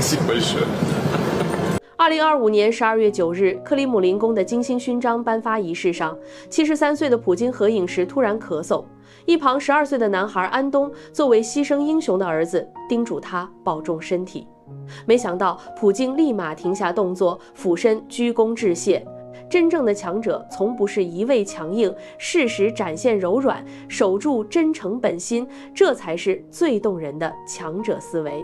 机会选。2025年12月9日，克里姆林宫的金星勋章颁发仪式上，73岁的普京合影时突然咳嗽，一旁12岁的男孩安东作为牺牲英雄的儿子，叮嘱他保重身体。没想到普京立马停下动作，俯身鞠躬致谢。真正的强者从不是一味强硬，适时展现柔软，守住真诚本心，这才是最动人的强者思维。